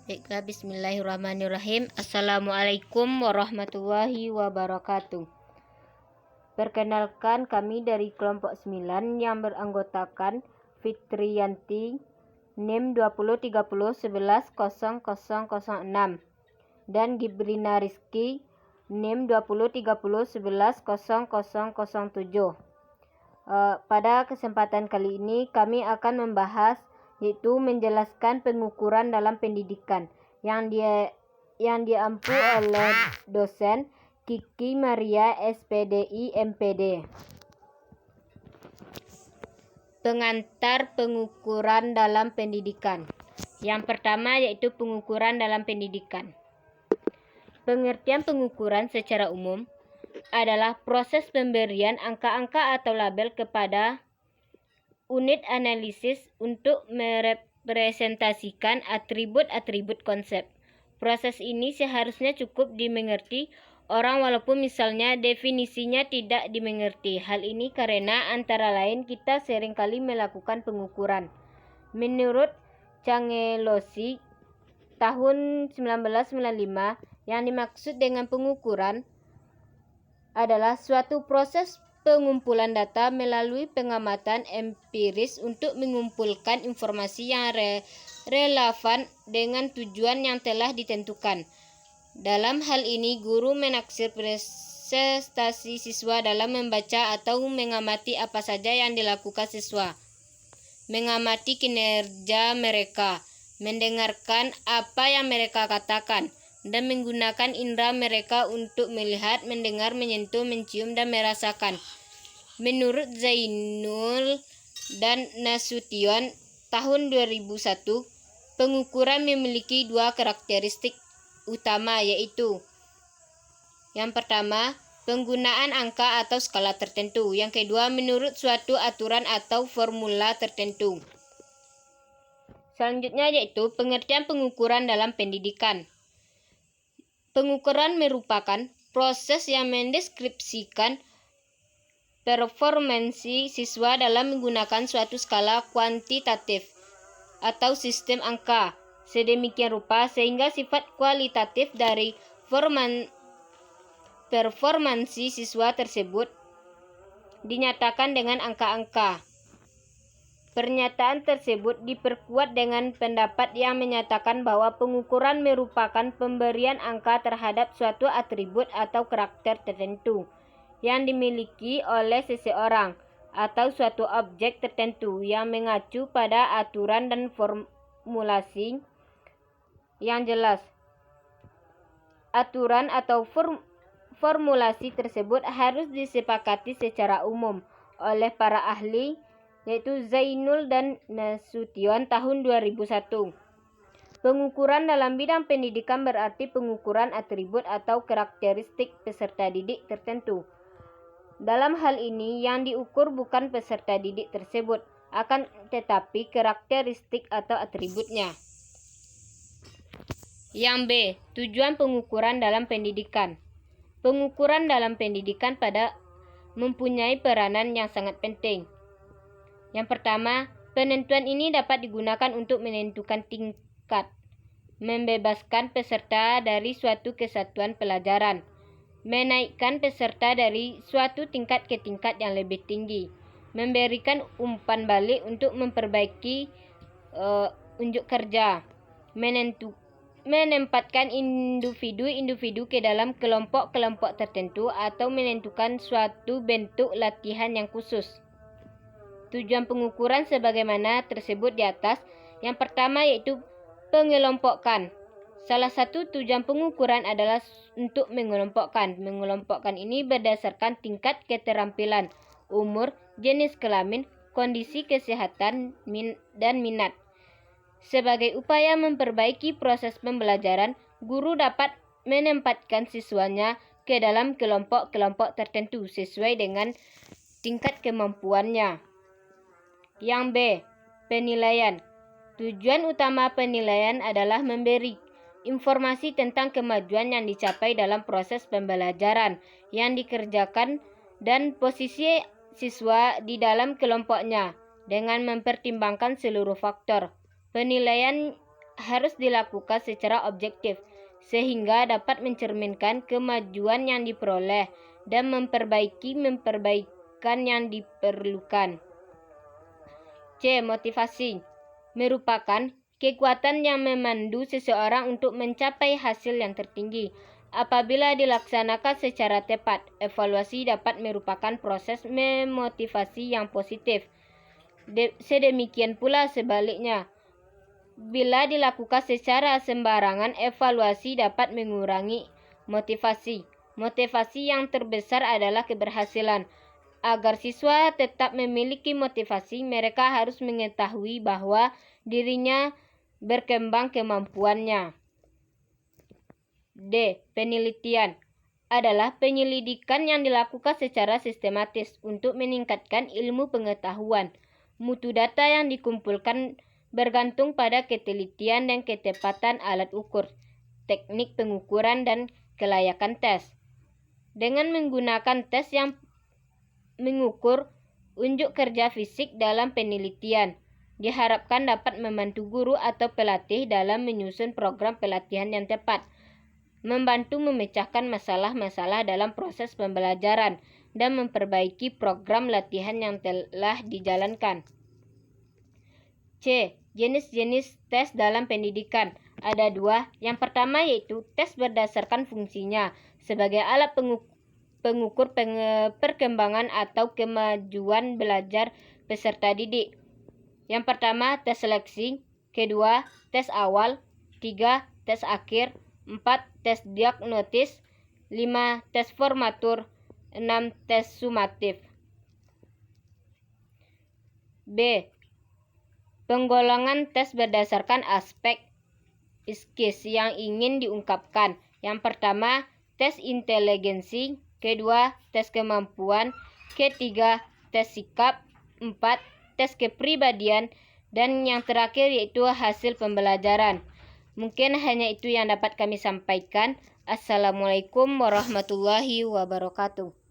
Baiklah, bismillahirrahmanirrahim. Assalamualaikum warahmatullahi wabarakatuh. Perkenalkan, kami dari kelompok 9 yang beranggotakan Fitriyanti, NIM 2030110006, dan Gibrina Rizky, NIM 2030110007. Pada kesempatan kali ini kami akan membahas, yaitu menjelaskan pengukuran dalam pendidikan yang diampu oleh dosen Kiki Maria SPDI MPD. Pengantar pengukuran dalam pendidikan. Yang pertama yaitu pengukuran dalam pendidikan. Pengertian pengukuran secara umum adalah proses pemberian angka-angka atau label kepada unit analisis untuk merepresentasikan atribut-atribut konsep. Proses ini seharusnya cukup dimengerti orang walaupun misalnya definisinya tidak dimengerti. Hal ini karena antara lain kita seringkali melakukan pengukuran. Menurut Cangelosi tahun 1995, yang dimaksud dengan pengukuran adalah suatu proses pengumpulan data melalui pengamatan empiris untuk mengumpulkan informasi yang relevan dengan tujuan yang telah ditentukan. Dalam hal ini, guru menaksir prestasi siswa dalam membaca atau mengamati apa saja yang dilakukan siswa, mengamati kinerja mereka, mendengarkan apa yang mereka katakan, dan menggunakan indera mereka untuk melihat, mendengar, menyentuh, mencium, dan merasakan. Menurut Zainul dan Nasution tahun 2001, pengukuran memiliki dua karakteristik utama, yaitu yang pertama, penggunaan angka atau skala tertentu. Yang kedua, menurut suatu aturan atau formula tertentu. Selanjutnya yaitu pengertian pengukuran dalam pendidikan. Pengukuran merupakan proses yang mendeskripsikan performansi siswa dalam menggunakan suatu skala kuantitatif atau sistem angka sedemikian rupa sehingga sifat kualitatif dari performansi siswa tersebut dinyatakan dengan angka-angka. Pernyataan tersebut diperkuat dengan pendapat yang menyatakan bahwa pengukuran merupakan pemberian angka terhadap suatu atribut atau karakter tertentu yang dimiliki oleh seseorang atau suatu objek tertentu yang mengacu pada aturan dan formulasi yang jelas. Aturan atau formulasi tersebut harus disepakati secara umum oleh para ahli, yaitu Zainul dan Nasution tahun 2001. Pengukuran dalam bidang pendidikan berarti pengukuran atribut atau karakteristik peserta didik tertentu. Dalam hal ini, yang diukur bukan peserta didik tersebut, akan tetapi karakteristik atau atributnya. Yang B. Tujuan pengukuran dalam pendidikan. Pengukuran dalam pendidikan mempunyai peranan yang sangat penting. Yang pertama, penentuan ini dapat digunakan untuk menentukan tingkat, membebaskan peserta dari suatu kesatuan pelajaran, menaikkan peserta dari suatu tingkat ke tingkat yang lebih tinggi, memberikan umpan balik untuk memperbaiki unjuk kerja, menempatkan individu-individu ke dalam kelompok-kelompok tertentu, atau menentukan suatu bentuk latihan yang khusus. Tujuan pengukuran sebagaimana tersebut di atas. Yang pertama yaitu pengelompokkan. Salah satu tujuan pengukuran adalah untuk mengelompokkan. Mengelompokkan ini berdasarkan tingkat keterampilan, umur, jenis kelamin, kondisi kesehatan, dan minat. Sebagai upaya memperbaiki proses pembelajaran, guru dapat menempatkan siswanya ke dalam kelompok-kelompok tertentu sesuai dengan tingkat kemampuannya. Yang B. Penilaian. Tujuan utama penilaian adalah memberi informasi tentang kemajuan yang dicapai dalam proses pembelajaran yang dikerjakan dan posisi siswa di dalam kelompoknya dengan mempertimbangkan seluruh faktor. Penilaian harus dilakukan secara objektif, sehingga dapat mencerminkan kemajuan yang diperoleh dan memperbaiki perbaikan yang diperlukan. C. Motivasi merupakan kekuatan yang memandu seseorang untuk mencapai hasil yang tertinggi. Apabila dilaksanakan secara tepat, evaluasi dapat merupakan proses memotivasi yang positif. Sedemikian pula sebaliknya. Bila dilakukan secara sembarangan, evaluasi dapat mengurangi motivasi. Motivasi yang terbesar adalah keberhasilan. Agar siswa tetap memiliki motivasi, mereka harus mengetahui bahwa dirinya berkembang kemampuannya. D. Penelitian adalah penyelidikan yang dilakukan secara sistematis untuk meningkatkan ilmu pengetahuan. Mutu data yang dikumpulkan bergantung pada ketelitian dan ketepatan alat ukur, teknik pengukuran, dan kelayakan tes. Dengan menggunakan tes yang mengukur unjuk kerja fisik dalam penelitian, diharapkan dapat membantu guru atau pelatih dalam menyusun program pelatihan yang tepat, membantu memecahkan masalah-masalah dalam proses pembelajaran, dan memperbaiki program latihan yang telah dijalankan. C. Jenis-jenis tes dalam pendidikan. Ada dua. Yang pertama yaitu tes berdasarkan fungsinya sebagai alat pengukur perkembangan atau kemajuan belajar peserta didik. Yang pertama, tes seleksi. Kedua, tes awal. 3, tes akhir. 4, tes diagnostis. 5, tes formatur. 6, tes sumatif. B. Penggolongan tes berdasarkan aspek psikis yang ingin diungkapkan. Yang pertama, tes inteligensi. Kedua, tes kemampuan. Ketiga, tes sikap. 4, tes kepribadian. Dan yang terakhir yaitu hasil pembelajaran. Mungkin hanya itu yang dapat kami sampaikan. Assalamualaikum warahmatullahi wabarakatuh.